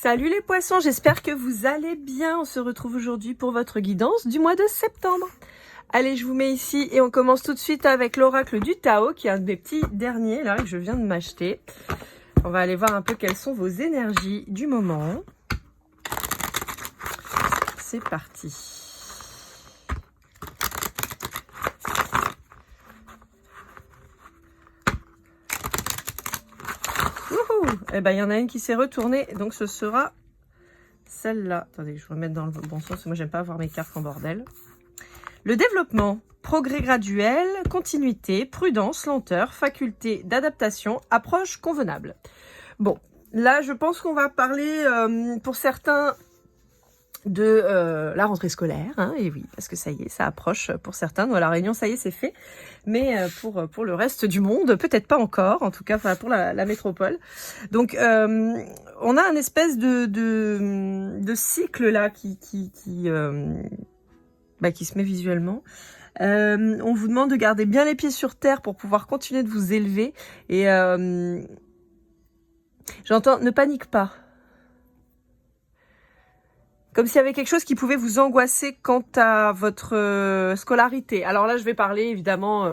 Salut les poissons, j'espère que vous allez bien. On se retrouve aujourd'hui pour votre guidance du mois de septembre. Allez, je vous mets ici et on commence tout de suite avec l'oracle du Tao, qui est un de mes petits derniers là que je viens de m'acheter. On va aller voir un peu quelles sont vos énergies du moment. C'est parti. Eh ben, il y en a une qui s'est retournée, donc ce sera celle-là. Attendez, je vais remettre dans le bon sens, moi j'aime pas avoir mes cartes en bordel. Le développement, progrès graduel, continuité, prudence, lenteur, faculté d'adaptation, approche convenable. Bon, là je pense qu'on va parler pour certains de la rentrée scolaire, hein, et oui, parce que ça y est, ça approche pour certains. Nous, à La Réunion, ça y est, c'est fait. Mais pour le reste du monde, peut-être pas encore, en tout cas pour la métropole. Donc, on a un espèce de cycle là qui se met visuellement. On vous demande de garder bien les pieds sur terre pour pouvoir continuer de vous élever. Et j'entends, ne panique pas. Comme s'il y avait quelque chose qui pouvait vous angoisser quant à votre scolarité. Alors là, je vais parler évidemment,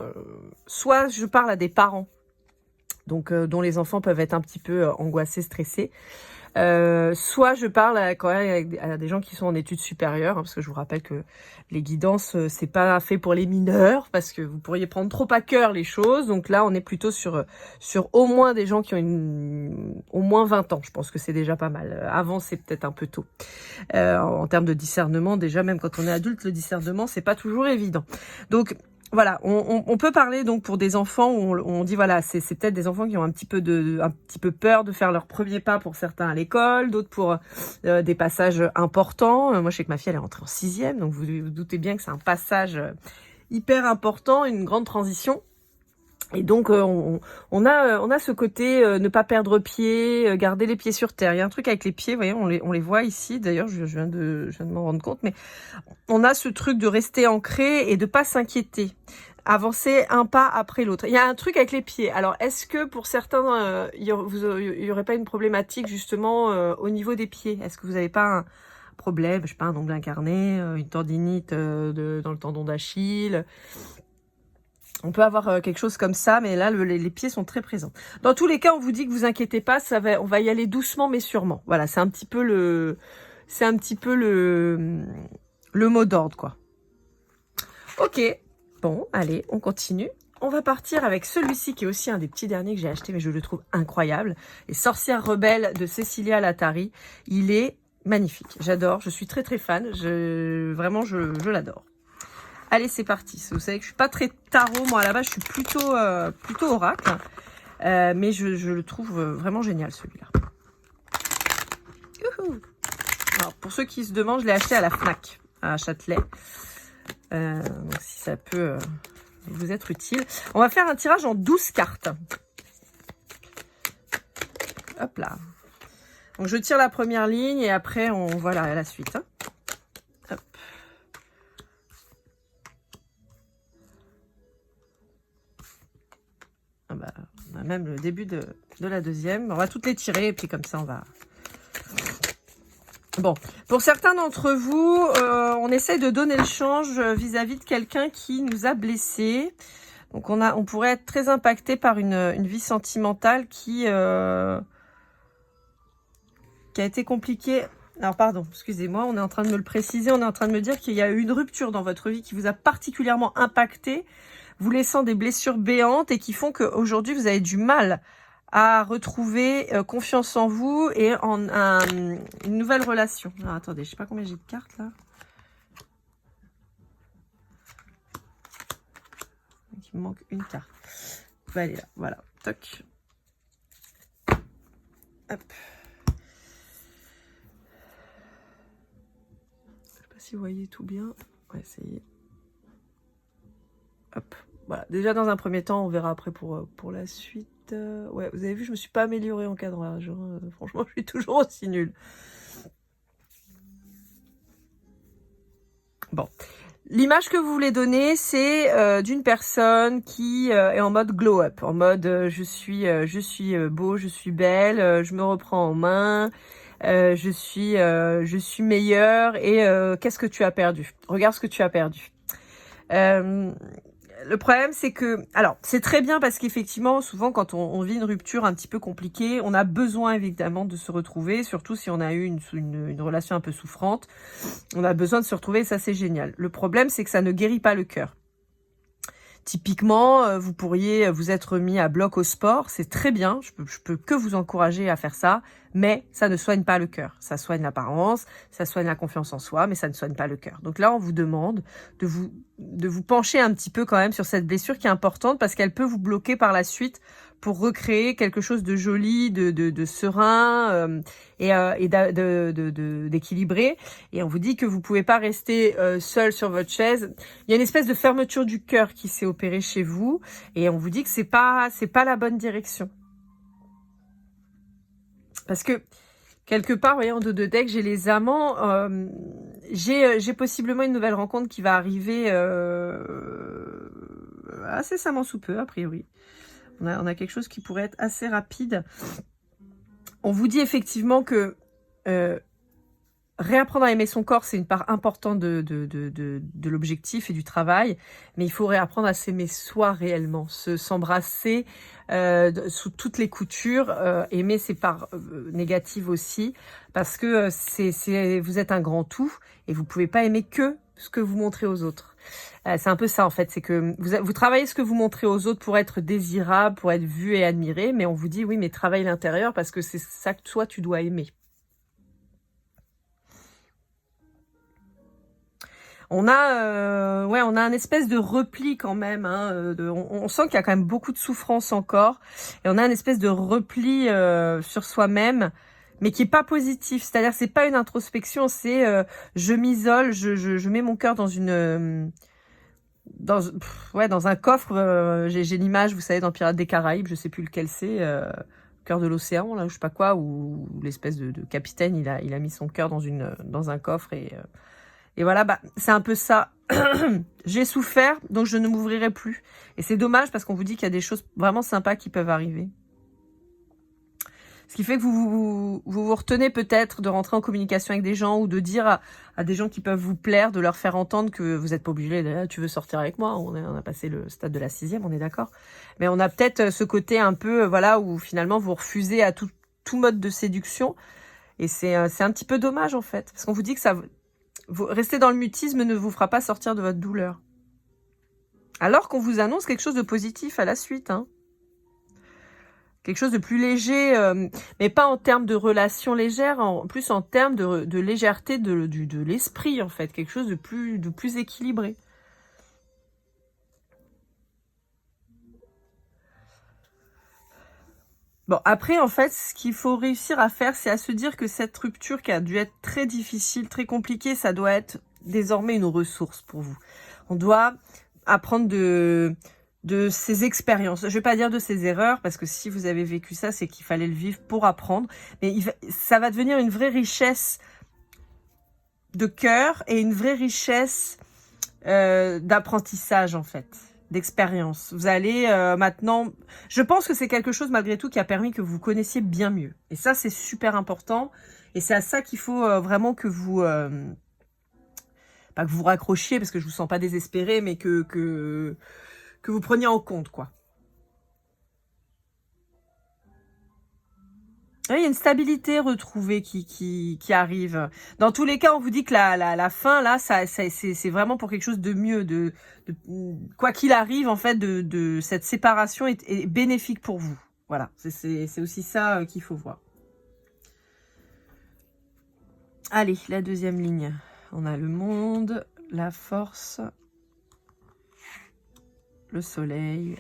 soit je parle à des parents, donc dont les enfants peuvent être un petit peu angoissés, stressés. Soit je parle quand même à des gens qui sont en études supérieures, hein, parce que je vous rappelle que les guidances, c'est pas fait pour les mineurs, parce que vous pourriez prendre trop à cœur les choses. Donc là, on est plutôt sur au moins des gens qui ont au moins 20 ans. Je pense que c'est déjà pas mal. Avant, c'est peut-être un peu tôt. En termes de discernement, déjà, même quand on est adulte, le discernement, c'est pas toujours évident. Donc, voilà, on peut parler donc pour des enfants où on dit voilà, c'est peut-être des enfants qui ont un petit peu peur de faire leur premier pas pour certains à l'école, d'autres pour des passages importants. Moi, je sais que ma fille elle est rentrée en 6e, donc vous doutez bien que c'est un passage hyper important, une grande transition. Et donc on a ce côté ne pas perdre pied, garder les pieds sur terre. Il y a un truc avec les pieds, vous voyez, on les voit ici. D'ailleurs, je viens de m'en rendre compte, mais on a ce truc de rester ancré et de pas s'inquiéter, avancer un pas après l'autre. Il y a un truc avec les pieds. Alors, est-ce que pour certains, il y aurait pas une problématique justement au niveau des pieds? Est-ce que vous n'avez pas un problème, je sais pas, un ongle incarné, une tendinite dans le tendon d'Achille? On peut avoir quelque chose comme ça, mais là, les pieds sont très présents. Dans tous les cas, on vous dit que vous inquiétez pas, on va y aller doucement, mais sûrement. Voilà, c'est un petit peu le mot d'ordre, quoi. Ok, bon, allez, on continue. On va partir avec celui-ci qui est aussi un des petits derniers que j'ai acheté, mais je le trouve incroyable. Les Sorcières rebelles de Cecilia Lattari. Il est magnifique. J'adore, je suis très très fan. Vraiment, je l'adore. Allez, c'est parti. Vous savez que je suis pas très tarot. Moi, à la base, je suis plutôt oracle. Mais je le trouve vraiment génial, celui-là. Alors, pour ceux qui se demandent, je l'ai acheté à la Fnac, à Châtelet. Donc, si ça peut vous être utile. On va faire un tirage en 12 cartes. Hop là. Donc, je tire la première ligne et après, on voit la suite. Hein. Hop. Ah bah, on a même le début de la deuxième. On va toutes les tirer et puis comme ça, on va... Bon, pour certains d'entre vous, on essaye de donner le change vis-à-vis de quelqu'un qui nous a blessés. Donc, on pourrait être très impacté par une vie sentimentale qui a été compliquée. Alors, pardon, excusez-moi, on est en train de me le préciser. On est en train de me dire qu'il y a eu une rupture dans votre vie qui vous a particulièrement impacté, vous laissant des blessures béantes et qui font qu'aujourd'hui, vous avez du mal à retrouver confiance en vous et en une nouvelle relation. Alors, attendez, je sais pas combien j'ai de cartes là. Donc, il me manque une carte. On va aller là, voilà. Toc. Hop. Je sais pas si vous voyez tout bien. On va essayer. Hop. Voilà. Déjà dans un premier temps, on verra après pour la suite. Ouais, vous avez vu, je me suis pas améliorée en cadrage. Hein. Franchement, je suis toujours aussi nulle. Bon. L'image que vous voulez donner, c'est d'une personne qui est en mode glow up, en mode je suis beau, je suis belle, je me reprends en main, je suis meilleur et qu'est-ce que tu as perdu? Regarde ce que tu as perdu. Le problème, c'est que, alors, c'est très bien parce qu'effectivement, souvent, quand on vit une rupture un petit peu compliquée, on a besoin évidemment de se retrouver, surtout si on a eu une relation un peu souffrante. On a besoin de se retrouver et ça, c'est génial. Le problème, c'est que ça ne guérit pas le cœur. Typiquement, vous pourriez vous être mis à bloc au sport, c'est très bien, je peux que vous encourager à faire ça, mais ça ne soigne pas le cœur. Ça soigne l'apparence, ça soigne la confiance en soi, mais ça ne soigne pas le cœur. Donc là, on vous demande de vous pencher un petit peu quand même sur cette blessure qui est importante parce qu'elle peut vous bloquer par la suite pour recréer quelque chose de joli, de serein et d'équilibré. Et on vous dit que vous pouvez pas rester seul sur votre chaise. Il y a une espèce de fermeture du cœur qui s'est opérée chez vous et on vous dit que c'est pas la bonne direction. Parce que quelque part, vous voyez, en dos de deck, j'ai les amants. J'ai possiblement une nouvelle rencontre qui va arriver incessamment sous peu, a priori. On a quelque chose qui pourrait être assez rapide. On vous dit effectivement que réapprendre à aimer son corps, c'est une part importante de l'objectif et du travail, mais il faut réapprendre à s'aimer soi réellement, s'embrasser sous toutes les coutures, aimer ses parts négatives aussi, parce que vous êtes un grand tout et vous pouvez pas aimer que ce que vous montrez aux autres. C'est un peu ça en fait, c'est que vous travaillez ce que vous montrez aux autres pour être désirable, pour être vu et admiré, mais on vous dit oui mais travaille l'intérieur parce que c'est ça que toi tu dois aimer. On a un espèce de repli quand même, hein, on sent qu'il y a quand même beaucoup de souffrance encore, et on a une espèce de repli sur soi-même, mais qui est pas positif, c'est-à-dire c'est pas une introspection, c'est je m'isole, je mets mon cœur dans une dans un coffre, j'ai l'image, vous savez, dans Pirates des Caraïbes, je sais plus lequel c'est, cœur de l'océan, là, je sais pas quoi, où l'espèce de capitaine, il a mis son cœur dans un coffre et voilà, bah, c'est un peu ça. J'ai souffert, donc je ne m'ouvrirai plus. Et c'est dommage parce qu'on vous dit qu'il y a des choses vraiment sympas qui peuvent arriver. Ce qui fait que vous retenez peut-être de rentrer en communication avec des gens ou de dire à des gens qui peuvent vous plaire, de leur faire entendre que vous n'êtes pas obligé, là, tu veux sortir avec moi, on a passé le stade de la 6e, on est d'accord. Mais on a peut-être ce côté un peu, voilà, où finalement vous refusez à tout mode de séduction. Et c'est un petit peu dommage en fait, parce qu'on vous dit que rester dans le mutisme ne vous fera pas sortir de votre douleur. Alors qu'on vous annonce quelque chose de positif à la suite, hein. Quelque chose de plus léger, mais pas en termes de relations légères, plus en termes de légèreté de l'esprit, en fait. Quelque chose de plus équilibré. Bon, après, en fait, ce qu'il faut réussir à faire, c'est à se dire que cette rupture qui a dû être très difficile, très compliquée, ça doit être désormais une ressource pour vous. On doit apprendre de ses expériences. Je vais pas dire de ses erreurs, parce que si vous avez vécu ça, c'est qu'il fallait le vivre pour apprendre. Mais ça va devenir une vraie richesse de cœur et une vraie richesse d'apprentissage, en fait, d'expérience. Vous allez maintenant... Je pense que c'est quelque chose, malgré tout, qui a permis que vous vous connaissiez bien mieux. Et ça, c'est super important. Et c'est à ça qu'il faut vraiment que vous... pas que vous vous raccrochiez, parce que je vous sens pas désespéré, mais que vous preniez en compte, quoi. Oui, il y a une stabilité retrouvée qui arrive. Dans tous les cas, on vous dit que la fin, là, c'est vraiment pour quelque chose de mieux. Quoi qu'il arrive, en fait, de cette séparation est bénéfique pour vous. Voilà, c'est aussi ça qu'il faut voir. Allez, la deuxième ligne. On a le monde, la force, le soleil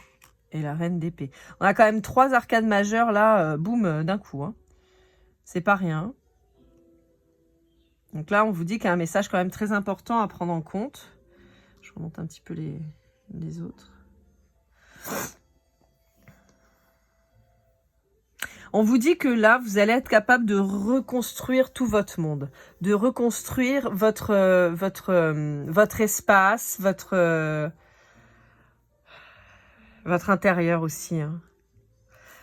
et la reine d'épée. On a quand même 3 arcades majeures là, boum, d'un coup. Hein. C'est pas rien. Donc là, on vous dit qu'il y a un message quand même très important à prendre en compte. Je remonte un petit peu les autres. On vous dit que là, vous allez être capable de reconstruire tout votre monde, de reconstruire votre espace, votre intérieur aussi. Hein.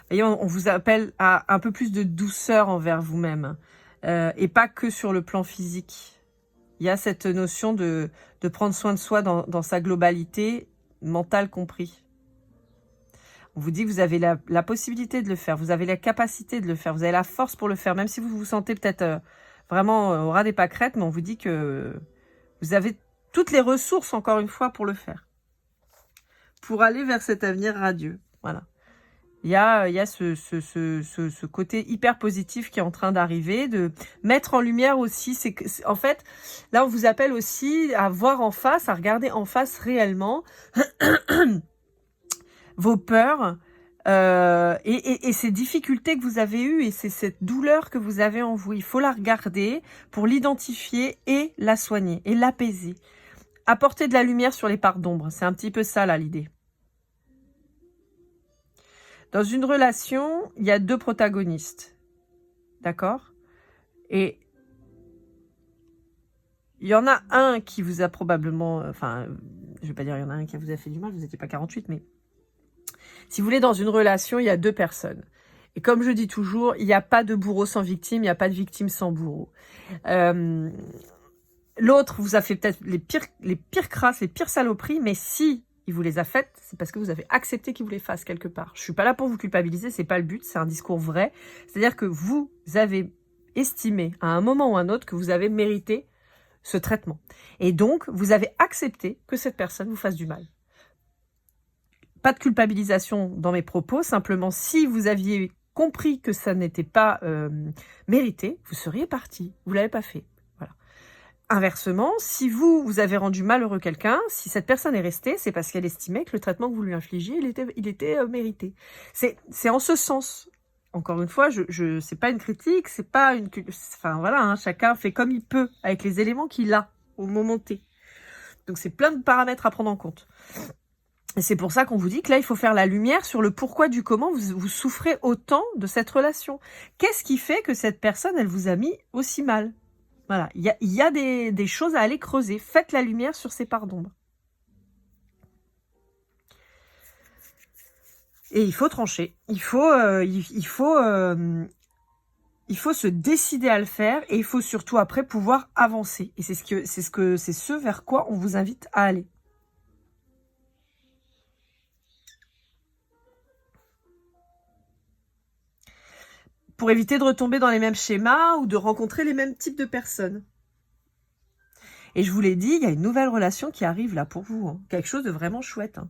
Voyez, on vous appelle à un peu plus de douceur envers vous-même. et pas que sur le plan physique. Il y a cette notion de prendre soin de soi dans sa globalité, mentale compris. On vous dit que vous avez la possibilité de le faire, vous avez la capacité de le faire, vous avez la force pour le faire, même si vous vous sentez peut-être vraiment au ras des pâquerettes, mais on vous dit que vous avez toutes les ressources, encore une fois, pour le faire. Pour aller vers cet avenir radieux. Voilà. Il y a ce côté hyper positif qui est en train d'arriver, de mettre en lumière aussi, en fait, là on vous appelle aussi à voir en face, à regarder en face réellement vos peurs et ces difficultés que vous avez eues et c'est cette douleur que vous avez en vous. Il faut la regarder pour l'identifier et la soigner et l'apaiser. Apporter de la lumière sur les parts d'ombre, c'est un petit peu ça là l'idée. Dans une relation, il y a 2 protagonistes, d'accord? Et il y en a un qui vous a probablement, enfin, je vais pas dire il y en a un qui vous a fait du mal, vous n'étiez pas 48, mais si vous voulez, dans une relation, il y a 2 personnes. Et comme je dis toujours, il n'y a pas de bourreau sans victime, il n'y a pas de victime sans bourreau. L'autre vous a fait peut-être les pires crasses, les pires saloperies, mais si il vous les a faites, c'est parce que vous avez accepté qu'il vous les fasse quelque part. Je suis pas là pour vous culpabiliser, c'est pas le but, c'est un discours vrai. C'est-à-dire que vous avez estimé à un moment ou à un autre que vous avez mérité ce traitement. Et donc, vous avez accepté que cette personne vous fasse du mal. Pas de culpabilisation dans mes propos, simplement si vous aviez compris que ça n'était pas mérité, vous seriez parti, vous l'avez pas fait. Voilà. Inversement, si vous avez rendu malheureux quelqu'un, si cette personne est restée, c'est parce qu'elle estimait que le traitement que vous lui infligiez, il était mérité. C'est en ce sens. Encore une fois, c'est pas une critique, c'est pas une... Enfin voilà, hein, chacun fait comme il peut avec les éléments qu'il a au moment T. Donc c'est plein de paramètres à prendre en compte. Et c'est pour ça qu'on vous dit que là, il faut faire la lumière sur le pourquoi du comment vous souffrez autant de cette relation. Qu'est-ce qui fait que cette personne, elle vous a mis aussi mal? Voilà, il y a des choses à aller creuser. Faites la lumière sur ces parts d'ombre. Et il faut trancher. Il faut se décider à le faire et il faut surtout après pouvoir avancer. Et c'est ce vers quoi on vous invite à aller. Pour éviter de retomber dans les mêmes schémas ou de rencontrer les mêmes types de personnes. Et je vous l'ai dit, il y a une nouvelle relation qui arrive là pour vous. Hein. Quelque chose de vraiment chouette. Hein.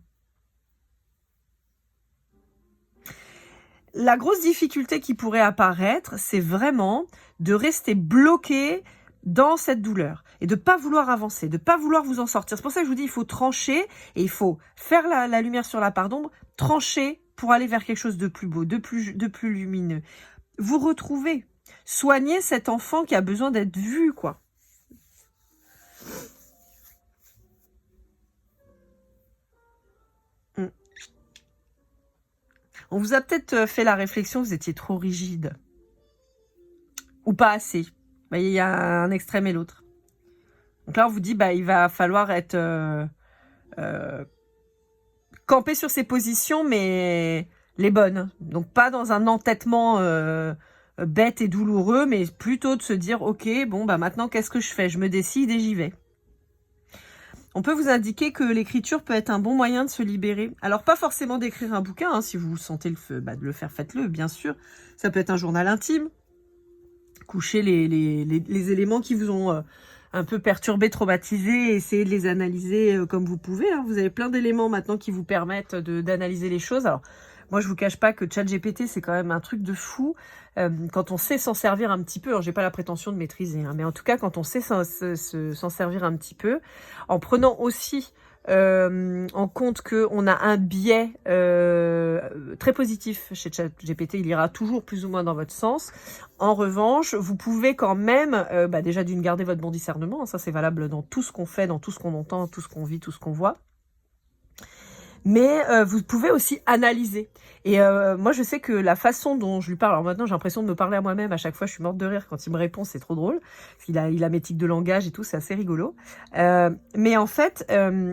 La grosse difficulté qui pourrait apparaître, c'est vraiment de rester bloqué dans cette douleur et de pas vouloir avancer, de pas vouloir vous en sortir. C'est pour ça que je vous dis, il faut trancher et il faut faire la lumière sur la part d'ombre, trancher pour aller vers quelque chose de plus beau, de plus lumineux. Vous retrouvez, soignez cet enfant qui a besoin d'être vu, quoi. On vous a peut-être fait la réflexion, vous étiez trop rigide. Ou pas assez. Vous voyez, il y a un extrême et l'autre. Donc là, on vous dit, il va falloir être campé sur ses positions, mais les bonnes. Donc pas dans un entêtement bête et douloureux, mais plutôt de se dire, ok, bon, maintenant, qu'est-ce que je fais? Je me décide et j'y vais. On peut vous indiquer que l'écriture peut être un bon moyen de se libérer. Alors, pas forcément d'écrire un bouquin, hein, si vous sentez de le faire, faites-le, bien sûr. Ça peut être un journal intime. Coucher les éléments qui vous ont un peu perturbé, traumatisé, essayez de les analyser comme vous pouvez. Hein. Vous avez plein d'éléments maintenant qui vous permettent d'analyser les choses. Alors, moi, je vous cache pas que ChatGPT, c'est quand même un truc de fou. Quand on sait s'en servir un petit peu, alors j'ai pas la prétention de maîtriser, hein, mais en tout cas, quand on sait s'en servir un petit peu, en prenant aussi en compte qu'on a un biais très positif chez ChatGPT, il ira toujours plus ou moins dans votre sens. En revanche, vous pouvez quand même déjà d'une garder votre bon discernement, hein, ça c'est valable dans tout ce qu'on fait, dans tout ce qu'on entend, tout ce qu'on vit, tout ce qu'on voit. Mais vous pouvez aussi analyser. Et moi, je sais que la façon dont je lui parle, alors maintenant, j'ai l'impression de me parler à moi-même. À chaque fois, je suis morte de rire quand il me répond. C'est trop drôle. Parce qu'il a mes tics de langage et tout. C'est assez rigolo. Mais en fait,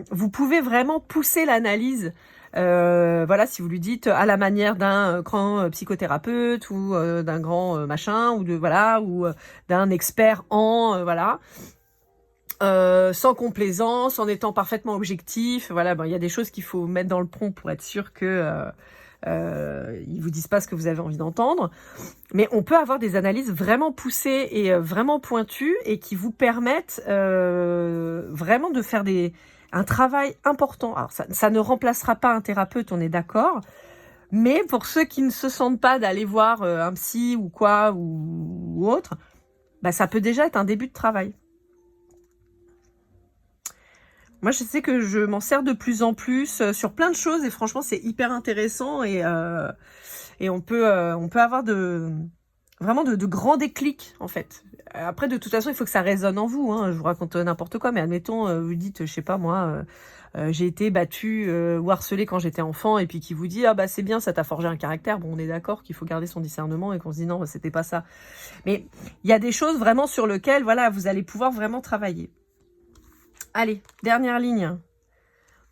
vous pouvez vraiment pousser l'analyse Voilà, si vous lui dites à la manière d'un grand psychothérapeute ou d'un grand machin ou ou d'un expert en voilà. Sans complaisance, en étant parfaitement objectif. Voilà, il y a des choses qu'il faut mettre dans le prompt pour être sûr que ils vous disent pas ce que vous avez envie d'entendre. Mais on peut avoir des analyses vraiment poussées et vraiment pointues et qui vous permettent vraiment de faire un travail important. Alors ça ne remplacera pas un thérapeute, on est d'accord. Mais pour ceux qui ne se sentent pas d'aller voir un psy ou quoi ou autre, ça peut déjà être un début de travail. Moi, je sais que je m'en sers de plus en plus sur plein de choses et franchement, c'est hyper intéressant et on peut avoir vraiment de grands déclics en fait. Après, de toute façon, il faut que ça résonne en vous. Hein. Je vous raconte n'importe quoi, mais admettons, vous dites, je sais pas moi, j'ai été battue ou harcelée quand j'étais enfant et puis qui vous dit, ah bah c'est bien, ça t'a forgé un caractère. Bon, on est d'accord qu'il faut garder son discernement et qu'on se dit non, c'était pas ça. Mais il y a des choses vraiment sur lesquelles, voilà, vous allez pouvoir vraiment travailler. Allez, dernière ligne.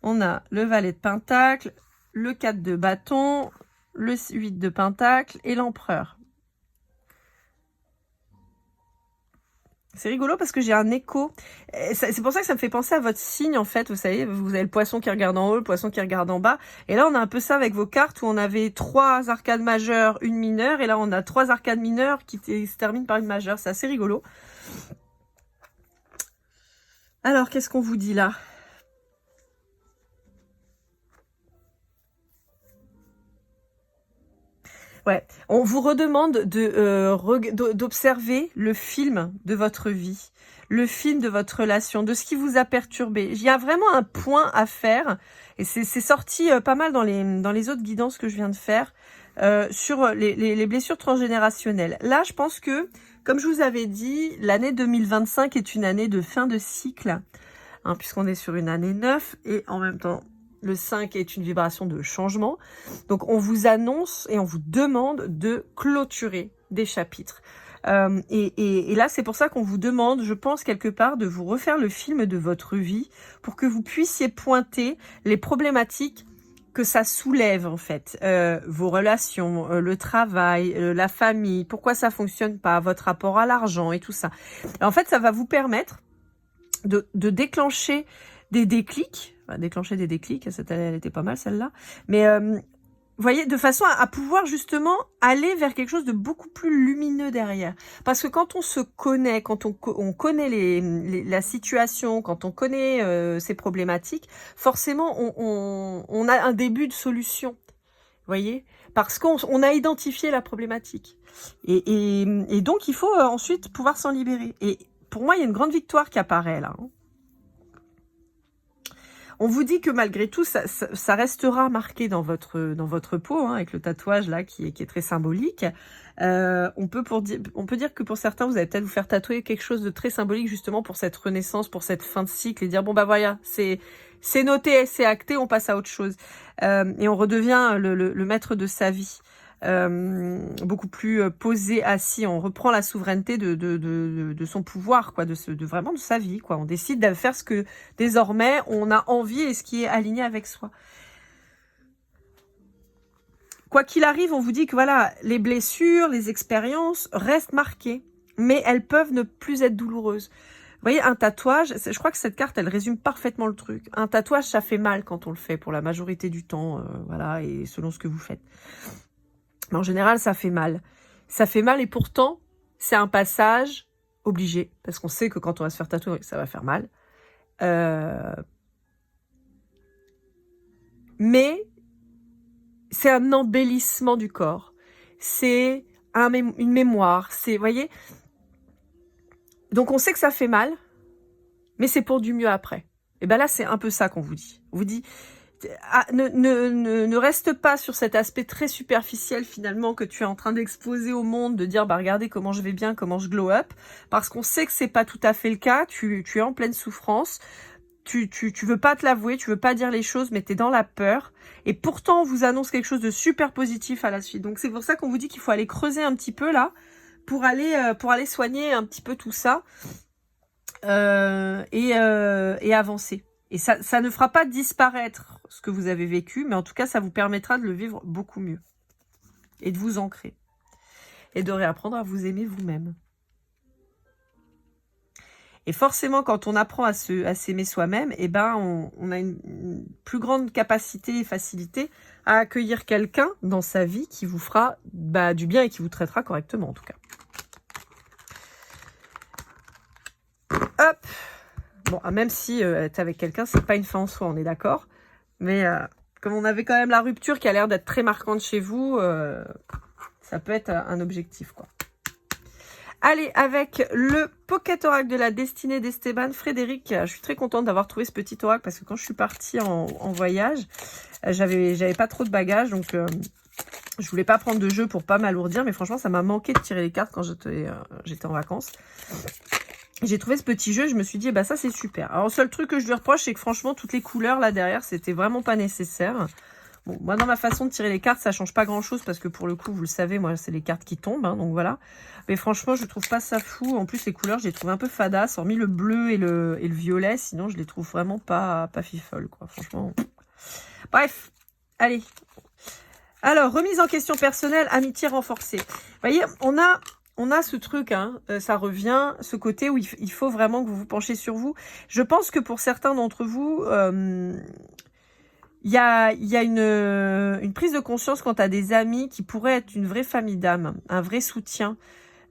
On a le valet de pentacle, le 4 de bâton, le 8 de pentacle et l'empereur. C'est rigolo parce que j'ai un écho. C'est pour ça que ça me fait penser à votre signe, en fait. Vous savez, vous avez le poisson qui regarde en haut, le poisson qui regarde en bas. Et là, on a un peu ça avec vos cartes où on avait 3 arcades majeures, une mineure. Et là, on a 3 arcades mineures qui se terminent par une majeure. C'est assez rigolo. Alors, qu'est-ce qu'on vous dit là? Ouais, on vous redemande d'observer le film de votre vie, le film de votre relation, de ce qui vous a perturbé. Il y a vraiment un point à faire, et c'est sorti pas mal dans les autres guidances que je viens de faire, sur les blessures transgénérationnelles. Là, je pense que, comme je vous avais dit, l'année 2025 est une année de fin de cycle, hein, puisqu'on est sur une année 9, et en même temps, le 5 est une vibration de changement. Donc, on vous annonce et on vous demande de clôturer des chapitres. Et là, c'est pour ça qu'on vous demande, je pense, quelque part, de vous refaire le film de votre vie pour que vous puissiez pointer les problématiques que ça soulève, en fait. Vos relations, le travail, la famille, pourquoi ça fonctionne pas, votre rapport à l'argent et tout ça. Et en fait, ça va vous permettre de déclencher des déclics, déclencher des déclics, elle était pas mal celle-là, mais vous voyez, de façon à pouvoir justement aller vers quelque chose de beaucoup plus lumineux derrière. Parce que quand on se connaît, quand on connaît la situation, quand on connaît ces problématiques, forcément on a un début de solution, vous voyez, parce qu'on a identifié la problématique. Et donc il faut ensuite pouvoir s'en libérer. Et pour moi, il y a une grande victoire qui apparaît là. On vous dit que malgré tout, ça restera marqué dans votre peau, hein, avec le tatouage là qui est très symbolique. On peut dire que pour certains, vous allez peut-être vous faire tatouer quelque chose de très symbolique justement pour cette renaissance, pour cette fin de cycle et dire bon bah voilà, c'est noté, c'est acté, on passe à autre chose et on redevient le maître de sa vie. Beaucoup plus posé, assis, on reprend la souveraineté de son pouvoir, quoi, vraiment de sa vie, quoi. On décide de faire ce que désormais on a envie et ce qui est aligné avec soi. Quoi qu'il arrive, on vous dit que voilà, les blessures, les expériences restent marquées, mais elles peuvent ne plus être douloureuses. Vous voyez, un tatouage, je crois que cette carte, elle résume parfaitement le truc. Un tatouage, ça fait mal quand on le fait, pour la majorité du temps, voilà, et selon ce que vous faites. Mais en général, ça fait mal. Ça fait mal et pourtant, c'est un passage obligé. Parce qu'on sait que quand on va se faire tatouer, ça va faire mal. Mais c'est un embellissement du corps. C'est une mémoire. Vous voyez. Donc on sait que ça fait mal, mais c'est pour du mieux après. Et ben là, c'est un peu ça qu'on vous dit. On vous dit... ne reste pas sur cet aspect très superficiel finalement que tu es en train d'exposer au monde, de dire bah regardez comment je vais bien, comment je glow up, parce qu'on sait que c'est pas tout à fait le cas, tu es en pleine souffrance, tu veux pas te l'avouer, tu veux pas dire les choses, mais tu es dans la peur, et pourtant on vous annonce quelque chose de super positif à la suite. Donc c'est pour ça qu'on vous dit qu'il faut aller creuser un petit peu là, pour aller soigner un petit peu tout ça, et avancer. Et ça ne fera pas disparaître ce que vous avez vécu, mais en tout cas, ça vous permettra de le vivre beaucoup mieux. Et de vous ancrer. Et de réapprendre à vous aimer vous-même. Et forcément, quand on apprend à s'aimer soi-même, eh ben, on a une plus grande capacité et facilité à accueillir quelqu'un dans sa vie qui vous fera du bien et qui vous traitera correctement, en tout cas. Hop. Bon, même si être avec quelqu'un, c'est pas une fin en soi, on est d'accord. Mais comme on avait quand même la rupture qui a l'air d'être très marquante chez vous, ça peut être un objectif, quoi. Allez, avec le Pocket Oracle de la destinée d'Esteban Frédéric. Je suis très contente d'avoir trouvé ce petit oracle parce que quand je suis partie en voyage, j'avais pas trop de bagages, donc je voulais pas prendre de jeu pour pas m'alourdir, mais franchement, ça m'a manqué de tirer les cartes quand j'étais en vacances. J'ai trouvé ce petit jeu, je me suis dit, bah ça c'est super. Alors, le seul truc que je lui reproche, c'est que franchement, toutes les couleurs là derrière, c'était vraiment pas nécessaire. Bon, moi, dans ma façon de tirer les cartes, ça change pas grand-chose parce que pour le coup, vous le savez, moi, c'est les cartes qui tombent, hein, donc voilà. Mais franchement, je trouve pas ça fou. En plus, les couleurs, je les trouve un peu fadas, hormis le bleu et le violet. Sinon, je les trouve vraiment pas fifoles, quoi. Franchement. Bref, allez. Alors, remise en question personnelle, amitié renforcée. Vous voyez, on a ce truc, hein, ça revient, ce côté où il faut vraiment que vous vous penchez sur vous. Je pense que pour certains d'entre vous... il y a une prise de conscience quant à des amis qui pourraient être une vraie famille d'âme, un vrai soutien.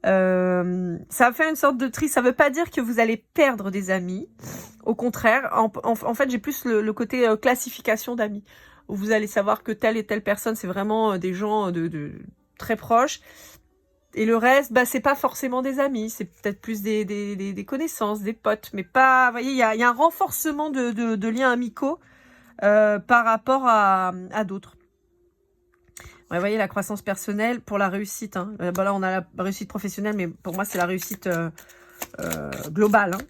Ça va faire une sorte de tri. Ça ne veut pas dire que vous allez perdre des amis. Au contraire, en fait, j'ai plus le côté classification d'amis. Où vous allez savoir que telle et telle personne, c'est vraiment des gens de très proches. Et le reste, c'est pas forcément des amis. C'est peut-être plus des connaissances, des potes. Mais pas, vous voyez, il y a un renforcement de liens amicaux. Par rapport à d'autres. Ouais, vous voyez, la croissance personnelle pour la réussite. Hein. Là, on a la réussite professionnelle, mais pour moi, c'est la réussite globale. Hein.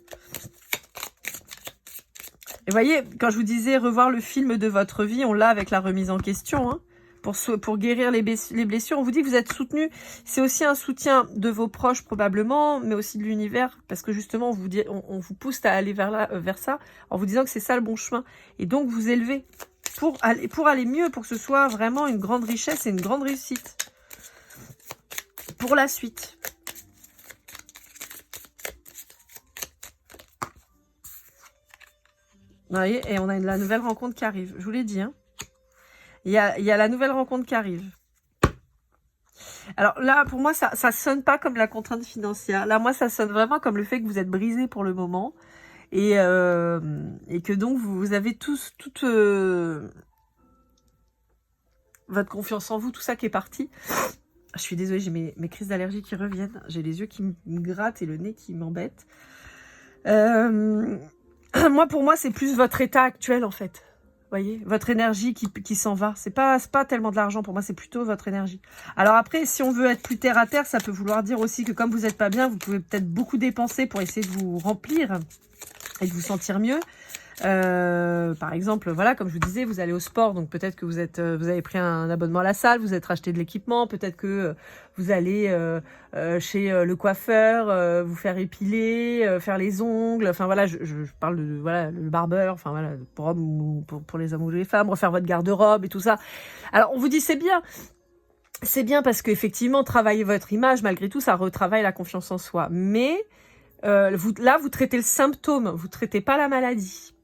Et vous voyez, quand je vous disais revoir le film de votre vie, on l'a avec la remise en question. Hein. Pour guérir les blessures, on vous dit que vous êtes soutenu. C'est aussi un soutien de vos proches probablement, mais aussi de l'univers, parce que justement, on vous pousse à aller vers ça, en vous disant que c'est ça le bon chemin. Et donc, vous élevez pour aller mieux, pour que ce soit vraiment une grande richesse et une grande réussite. Pour la suite. Vous voyez, et on a la nouvelle rencontre qui arrive. Je vous l'ai dit, hein. Il y a la nouvelle rencontre qui arrive. Alors là, pour moi, ça sonne pas comme la contrainte financière. Là, moi, ça sonne vraiment comme le fait que vous êtes brisé pour le moment. Et que donc, vous avez toute votre confiance en vous, tout ça qui est parti. Je suis désolée, j'ai mes crises d'allergie qui reviennent. J'ai les yeux qui me grattent et le nez qui m'embête. Pour moi, c'est plus votre état actuel, en fait. Voyez, votre énergie qui s'en va. C'est pas tellement de l'argent pour moi, c'est plutôt votre énergie. Alors après, si on veut être plus terre à terre, ça peut vouloir dire aussi que comme vous n'êtes pas bien, vous pouvez peut-être beaucoup dépenser pour essayer de vous remplir et de vous sentir mieux. Par exemple, voilà, comme je vous disais, vous allez au sport, donc peut-être que vous avez pris un abonnement à la salle, vous êtes racheté de l'équipement, peut-être que vous allez chez le coiffeur, vous faire épiler, faire les ongles, enfin voilà, je parle de voilà le barbeur, enfin voilà, pour hommes ou pour les hommes ou les femmes, refaire votre garde-robe et tout ça. Alors on vous dit c'est bien. C'est bien parce qu'effectivement, travailler votre image, malgré tout, ça retravaille la confiance en soi. Mais vous traitez le symptôme, vous traitez pas la maladie.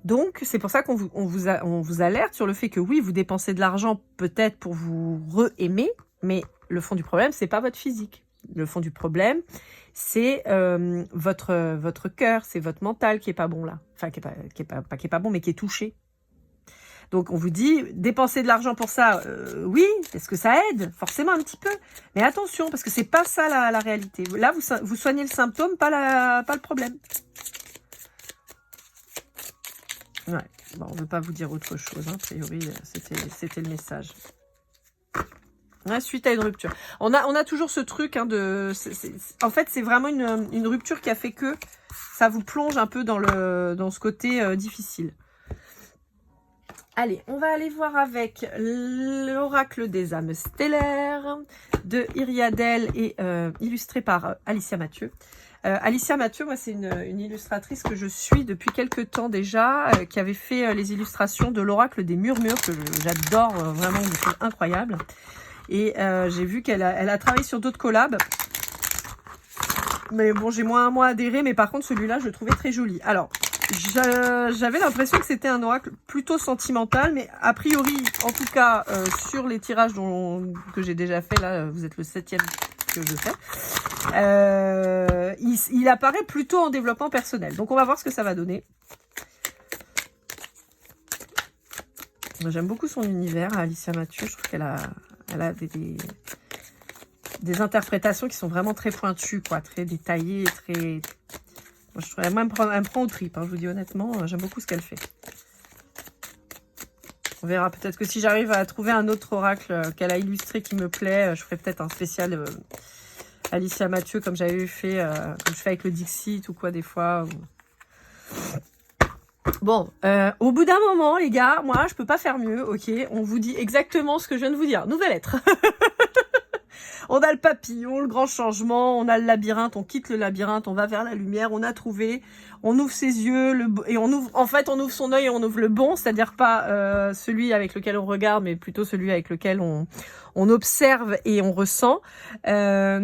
Donc, c'est pour ça qu'on vous alerte sur le fait que oui, vous dépensez de l'argent peut-être pour vous re-aimer, mais le fond du problème, c'est pas votre physique. Le fond du problème, c'est votre cœur, c'est votre mental qui est pas bon là. Enfin, qui est pas bon, mais qui est touché. Donc, on vous dit, dépenser de l'argent pour ça, oui, est-ce que ça aide? Forcément un petit peu. Mais attention, parce que c'est pas ça la réalité. Là, vous soignez le symptôme, pas le problème. Ouais, bon, on ne veut pas vous dire autre chose, hein. A priori, c'était le message. Ouais, suite à une rupture. On a toujours ce truc, hein, en fait, c'est vraiment une rupture qui a fait que ça vous plonge un peu dans ce côté difficile. Allez, on va aller voir avec l'oracle des âmes stellaires de Iriadel et illustré par Alicia Mathieu. Alicia Mathieu, moi c'est une illustratrice que je suis depuis quelques temps déjà, qui avait fait les illustrations de l'oracle des murmures, que j'adore vraiment, c'est incroyable. Et j'ai vu qu'elle a travaillé sur d'autres collabs. Mais bon, j'ai moins adhéré, mais par contre celui-là je le trouvais très joli. Alors, j'avais l'impression que c'était un oracle plutôt sentimental, mais a priori, en tout cas, sur les tirages que j'ai déjà fait, là, vous êtes le 7e que je fais, il apparaît plutôt en développement personnel. Donc on va voir ce que ça va donner. J'aime beaucoup son univers, Alicia Mathieu. Je trouve qu'elle a des interprétations qui sont vraiment très pointues, quoi, très détaillées, très... Je trouve, elle me prend au trip, hein, je vous dis honnêtement, j'aime beaucoup ce qu'elle fait. On verra, peut-être que si j'arrive à trouver un autre oracle qu'elle a illustré qui me plaît, je ferai peut-être un spécial Alicia Mathieu, comme j'avais fait, comme je fais avec le Dixit ou quoi des fois. Bon, au bout d'un moment, les gars, moi, je peux pas faire mieux, ok? On vous dit exactement ce que je viens de vous dire. Nouvelle lettre. On a le papillon, le grand changement, on a le labyrinthe, on quitte le labyrinthe, on va vers la lumière, on a trouvé, on ouvre ses yeux, et on ouvre, en fait, on ouvre son œil et on ouvre le bon, c'est-à-dire pas celui avec lequel on regarde, mais plutôt celui avec lequel on observe et on ressent. Parce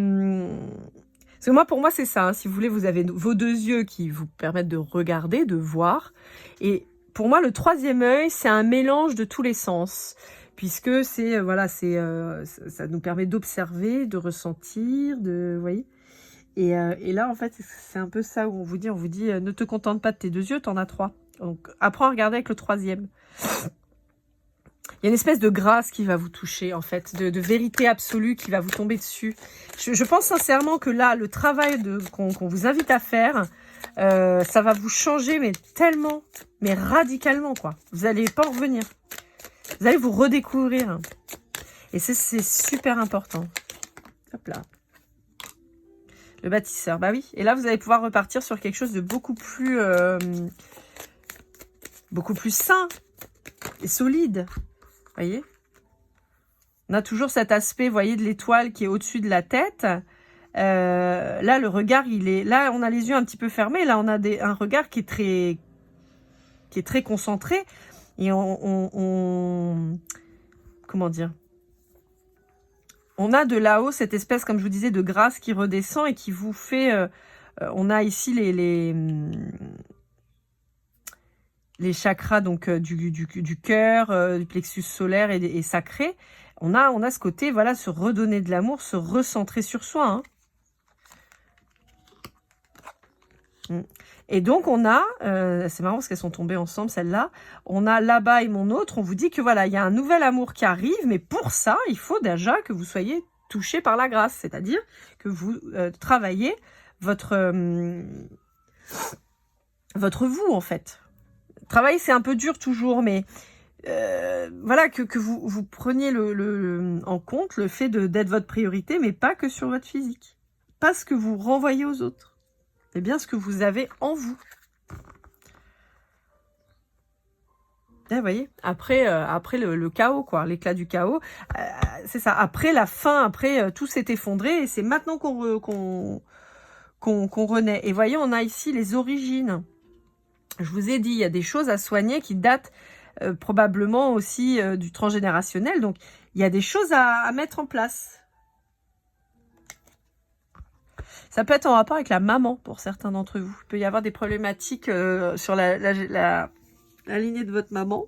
que moi, pour moi, c'est ça. Hein. Si vous voulez, vous avez vos deux yeux qui vous permettent de regarder, de voir. Et pour moi, le troisième œil, c'est un mélange de tous les sens. Puisque c'est voilà, ça nous permet d'observer, de ressentir, vous voyez. Et là, en fait, c'est un peu ça où on vous dit, ne te contente pas de tes deux yeux, t'en as 3. Donc, apprends à regarder avec le 3e. Il y a une espèce de grâce qui va vous toucher, en fait, de vérité absolue qui va vous tomber dessus. Je pense sincèrement que là, le travail qu'on vous invite à faire, ça va vous changer, mais tellement, mais radicalement, quoi. Vous n'allez pas en revenir. Vous allez vous redécouvrir. Et c'est super important. Hop là. Le bâtisseur. Bah oui. Et là, vous allez pouvoir repartir sur quelque chose de beaucoup plus sain et solide. Vous voyez? On a toujours cet aspect, vous voyez, de l'étoile qui est au-dessus de la tête. Là, le regard, il est... Là, on a les yeux un petit peu fermés. Là, on a un regard qui est très concentré. Et comment dire, on a de là-haut cette espèce, comme je vous disais, de grâce qui redescend et qui vous fait... on a ici les chakras donc du cœur, du plexus solaire et sacré. On a ce côté, voilà, se redonner de l'amour, se recentrer sur soi. Hein. Et donc, on a, c'est marrant parce qu'elles sont tombées ensemble, celles-là, on a là-bas et mon autre, on vous dit que voilà, il y a un nouvel amour qui arrive, mais pour ça, il faut déjà que vous soyez touché par la grâce, c'est-à-dire que vous travaillez votre vous, en fait. Travailler, c'est un peu dur toujours, mais voilà, que vous preniez en compte le fait d'être votre priorité, mais pas que sur votre physique. Pas ce que vous renvoyez aux autres. C'est bien ce que vous avez en vous. Vous voyez, après le chaos, quoi, l'éclat du chaos, c'est ça. Après la fin, après tout s'est effondré et c'est maintenant qu'on renaît. Et voyez, on a ici les origines. Je vous ai dit, il y a des choses à soigner qui datent probablement aussi du transgénérationnel. Donc, il y a des choses à mettre en place. Ça peut être en rapport avec la maman pour certains d'entre vous. Il peut y avoir des problématiques sur la lignée de votre maman.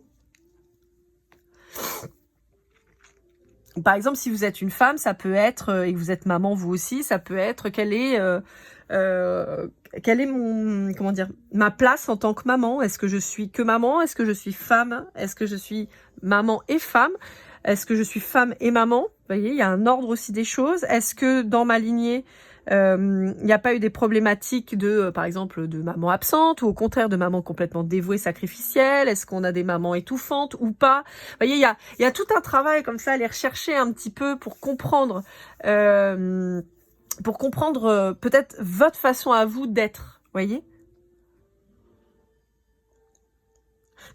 Par exemple, si vous êtes une femme, ça peut être, et que vous êtes maman vous aussi, ça peut être quelle est ma place en tant que maman? Est-ce que je suis que maman? Est-ce que je suis femme? Est-ce que je suis maman et femme? Est-ce que je suis femme et maman? Vous voyez, il y a un ordre aussi des choses. Est-ce que dans ma lignée, il n'y a pas eu des problématiques par exemple, de maman absente ou au contraire de maman complètement dévouée, sacrificielle? Est-ce qu'on a des mamans étouffantes ou pas? Vous voyez, il y a tout un travail comme ça, aller rechercher un petit peu pour comprendre peut-être votre façon à vous d'être, voyez.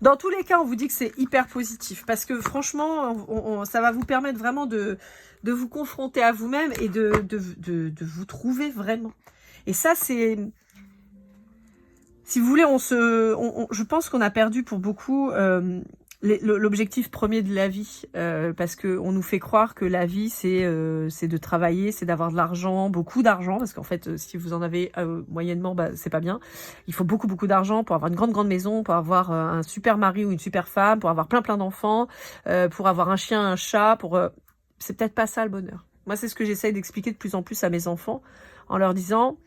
Dans tous les cas, on vous dit que c'est hyper positif parce que franchement, ça va vous permettre vraiment de vous confronter à vous-même et de vous trouver vraiment. Et ça, c'est... Si vous voulez, je pense qu'on a perdu pour beaucoup l'objectif premier de la vie, parce qu'on nous fait croire que la vie, c'est de travailler, c'est d'avoir de l'argent, beaucoup d'argent, parce qu'en fait, si vous en avez moyennement, bah, c'est pas bien. Il faut beaucoup, beaucoup d'argent pour avoir une grande, grande maison, pour avoir un super mari ou une super femme, pour avoir plein, plein d'enfants, pour avoir un chien, un chat, c'est peut-être pas ça le bonheur. Moi, c'est ce que j'essaye d'expliquer de plus en plus à mes enfants, en leur disant,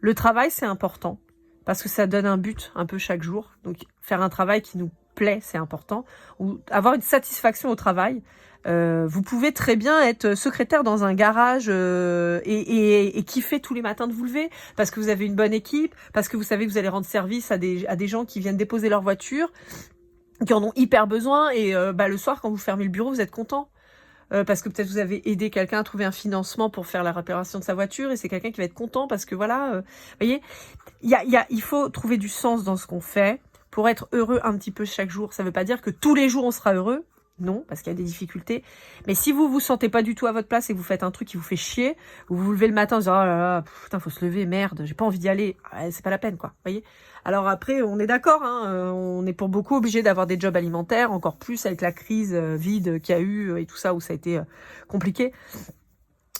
le travail, c'est important, parce que ça donne un but un peu chaque jour. Donc, faire un travail qui nous plaît, c'est important. Ou avoir une satisfaction au travail. Vous pouvez très bien être secrétaire dans un garage et kiffer tous les matins de vous lever parce que vous avez une bonne équipe, parce que vous savez que vous allez rendre service à des gens qui viennent déposer leur voiture, qui en ont hyper besoin, et le soir, quand vous fermez le bureau, vous êtes content. Parce que peut-être vous avez aidé quelqu'un à trouver un financement pour faire la réparation de sa voiture, et c'est quelqu'un qui va être content parce que voilà, voyez, il faut trouver du sens dans ce qu'on fait pour être heureux un petit peu chaque jour. Ça veut pas dire que tous les jours on sera heureux, non, parce qu'il y a des difficultés. Mais si vous vous sentez pas du tout à votre place et que vous faites un truc qui vous fait chier, vous vous levez le matin en disant oh là là, putain, faut se lever, merde, j'ai pas envie d'y aller, c'est pas la peine, quoi, voyez. Alors après, on est d'accord, hein, on est pour beaucoup obligé d'avoir des jobs alimentaires, encore plus avec la crise vide qu'il y a eu et tout ça, où ça a été compliqué.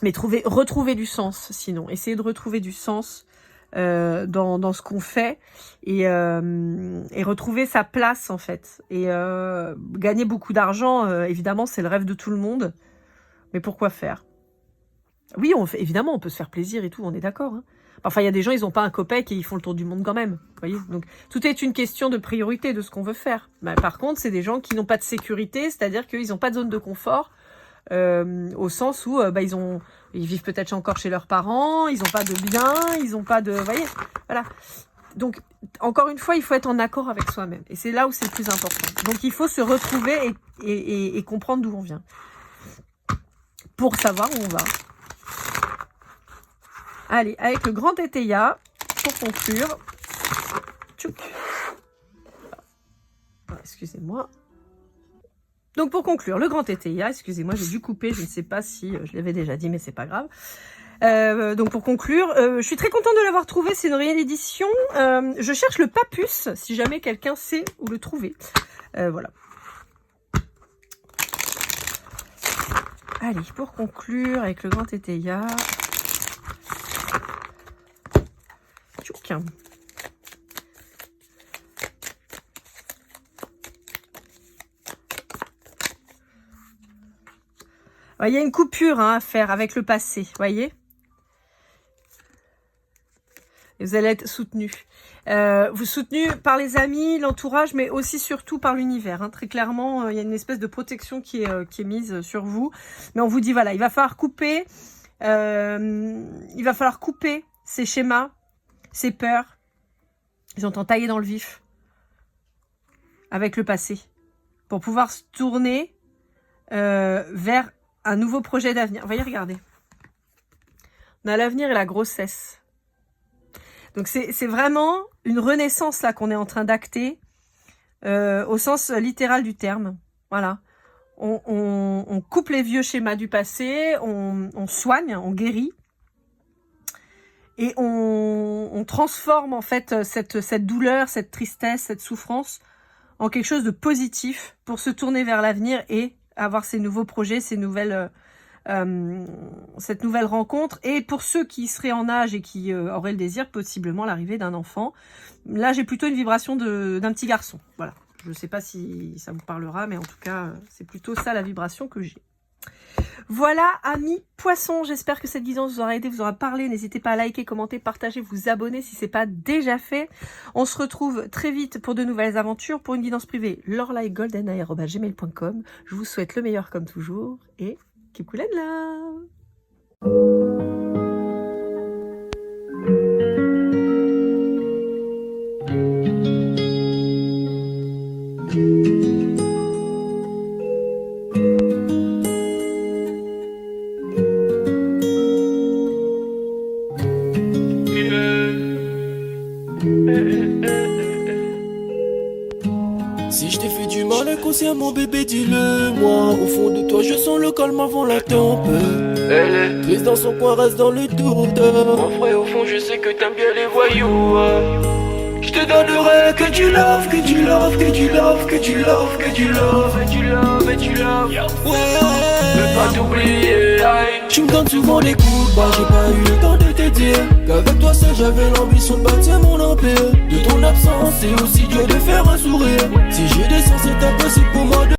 Mais retrouver du sens, sinon. Essayez de retrouver du sens dans ce qu'on fait, et retrouver sa place, en fait. Et gagner beaucoup d'argent, évidemment, c'est le rêve de tout le monde. Mais pourquoi faire? Oui, évidemment, on peut se faire plaisir et tout, on est d'accord, hein. Enfin, il y a des gens, ils n'ont pas un copec et ils font le tour du monde quand même. Vous voyez, donc tout est une question de priorité de ce qu'on veut faire. Bah, par contre, c'est des gens qui n'ont pas de sécurité, c'est-à-dire qu'ils n'ont pas de zone de confort, au sens où ils vivent peut-être encore chez leurs parents, ils n'ont pas de biens, ils n'ont pas de... Vous voyez, voilà. Donc, encore une fois, il faut être en accord avec soi-même. Et c'est là où c'est le plus important. Donc, il faut se retrouver et comprendre d'où on vient, pour savoir où on va. Allez, avec le grand tétéia, pour conclure. Tchouk. Ah, excusez-moi. Donc pour conclure, le grand tétéia, excusez-moi, j'ai dû couper, je ne sais pas si je l'avais déjà dit, mais c'est pas grave. Donc pour conclure, je suis très contente de l'avoir trouvé, c'est une réédition. Je cherche le papus, si jamais quelqu'un sait où le trouver. Voilà. Allez, pour conclure, avec le grand tétéia... Il y a une coupure à faire avec le passé, voyez. Et vous allez être soutenu. Vous soutenu par les amis, l'entourage, mais aussi surtout par l'univers. Hein. Très clairement, il y a une espèce de protection qui est mise sur vous. Mais on vous dit, voilà, il va falloir couper. Il va falloir couper ces schémas, ces peurs. Ils ont taillé dans le vif avec le passé pour pouvoir se tourner vers un nouveau projet d'avenir. Vous voyez, regardez. On a l'avenir et la grossesse. Donc c'est vraiment une renaissance là qu'on est en train d'acter au sens littéral du terme. Voilà. On coupe les vieux schémas du passé, on soigne, on guérit. Et on transforme en fait cette douleur, cette tristesse, cette souffrance en quelque chose de positif pour se tourner vers l'avenir et avoir ces nouveaux projets, cette nouvelle rencontre. Et pour ceux qui seraient en âge et qui auraient le désir, possiblement l'arrivée d'un enfant. Là, j'ai plutôt une vibration d'un petit garçon. Voilà. Je ne sais pas si ça vous parlera, mais en tout cas, c'est plutôt ça la vibration que j'ai. Voilà, amis poissons, j'espère que cette guidance vous aura aidé, vous aura parlé. N'hésitez pas à liker, commenter, partager, vous abonner si ce n'est pas déjà fait. On se retrouve très vite pour de nouvelles aventures. Pour une guidance privée, lorlaigolden@gmail.com. Je vous souhaite le meilleur comme toujours et keep cool and love. Si je t'ai fait du mal inconsciemment, bébé, dis-le-moi. Au fond de toi, je sens le calme avant la tempête. Elle est triste dans son coin, reste dans le doute. Mon frère, au fond je sais que t'aimes bien les voyous. Je te donnerai que du love, que du love, que du love, que du love, que du love, et du love, et du love. Ouais, veux pas t'oublier. Tu me donnes souvent des coups de barre, j'ai pas eu le temps de te dire qu'avec toi seul j'avais l'ambition de bâtir mon empire. De ton absence, c'est aussi Dieu de faire un sourire. Si j'ai des